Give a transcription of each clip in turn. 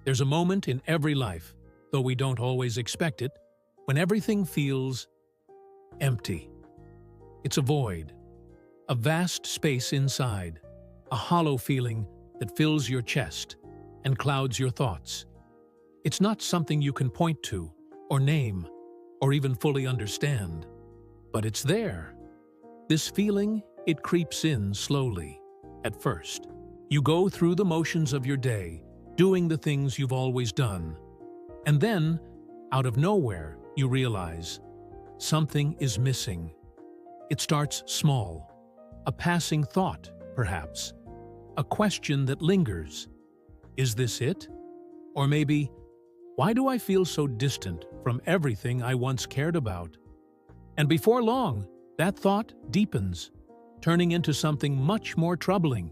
There's a moment in every life, though we don't always expect it, when everything feels empty. It's a void, a vast space inside, a hollow feeling that fills your chest and clouds your thoughts. It's not something you can point to, or name, or even fully understand. But it's there. This feeling, it creeps in slowly. At first, you go through the motions of your day, doing the things you've always done. And then, out of nowhere, you realize something is missing. It starts small, a passing thought, perhaps, a question that lingers. Is this it? Or maybe, why do I feel so distant from everything I once cared about? And before long, that thought deepens, turning into something much more troubling.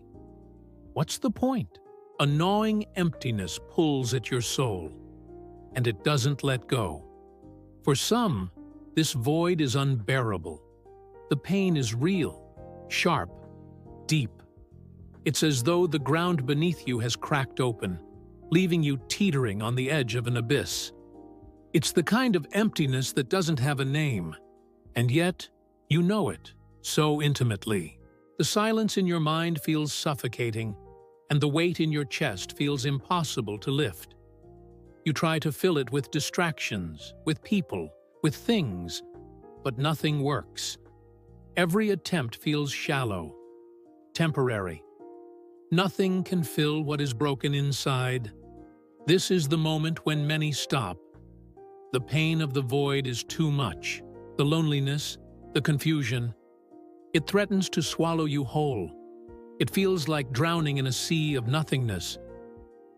What's the point? A gnawing emptiness pulls at your soul, and it doesn't let go. For some, this void is unbearable. The pain is real, sharp, deep. It's as though the ground beneath you has cracked open, leaving you teetering on the edge of an abyss. It's the kind of emptiness that doesn't have a name, and yet you know it so intimately. The silence in your mind feels suffocating, and the weight in your chest feels impossible to lift. You try to fill it with distractions, with people, with things, but nothing works. Every attempt feels shallow, temporary. Nothing can fill what is broken inside. This is the moment when many stop. The pain of the void is too much. The loneliness, the confusion. It threatens to swallow you whole. It feels like drowning in a sea of nothingness.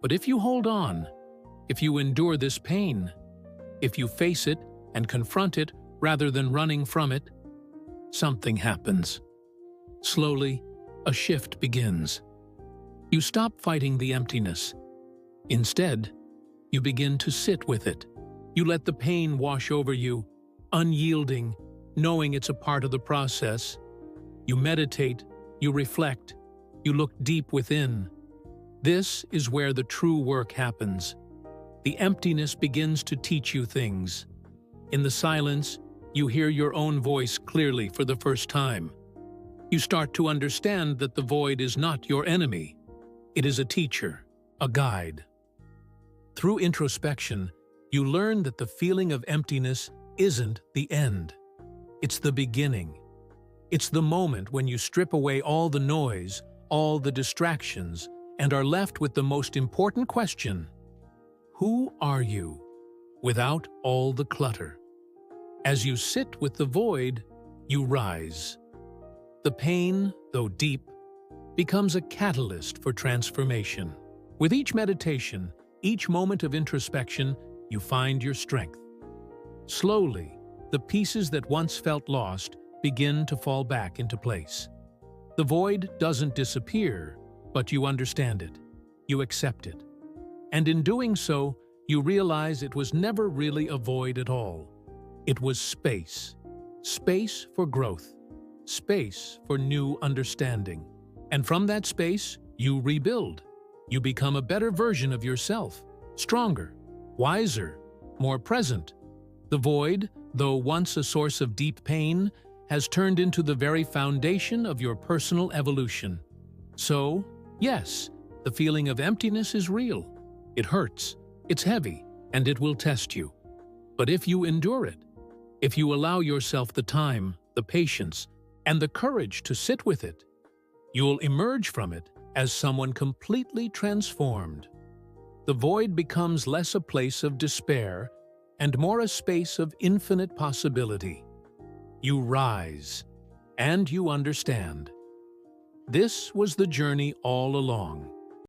But if you hold on, if you endure this pain, if you face it and confront it rather than running from it, something happens. Slowly, a shift begins. You stop fighting the emptiness. Instead, you begin to sit with it. You let the pain wash over you, unyielding, knowing it's a part of the process. You meditate, you reflect, you look deep within. This is where the true work happens. The emptiness begins to teach you things. In the silence, you hear your own voice clearly for the first time. You start to understand that the void is not your enemy. It is a teacher, a guide. Through introspection, you learn that the feeling of emptiness isn't the end. It's the beginning. It's the moment when you strip away all the noise, all the distractions, and are left with the most important question: who are you without all the clutter? As you sit with the void, you rise. The pain, though deep, becomes a catalyst for transformation. With each meditation, each moment of introspection, you find your strength. Slowly, the pieces that once felt lost begin to fall back into place. The void doesn't disappear, but you understand it. You accept it. And in doing so, you realize it was never really a void at all. It was space. Space for growth. Space for new understanding. And from that space, you rebuild. You become a better version of yourself, stronger, wiser, more present. The void, though once a source of deep pain, has turned into the very foundation of your personal evolution. So, yes, the feeling of emptiness is real. It hurts, it's heavy, and it will test you. But if you endure it, if you allow yourself the time, the patience, and the courage to sit with it, you'll emerge from it as someone completely transformed. The void becomes less a place of despair and more a space of infinite possibility. You rise, and you understand. This was the journey all along.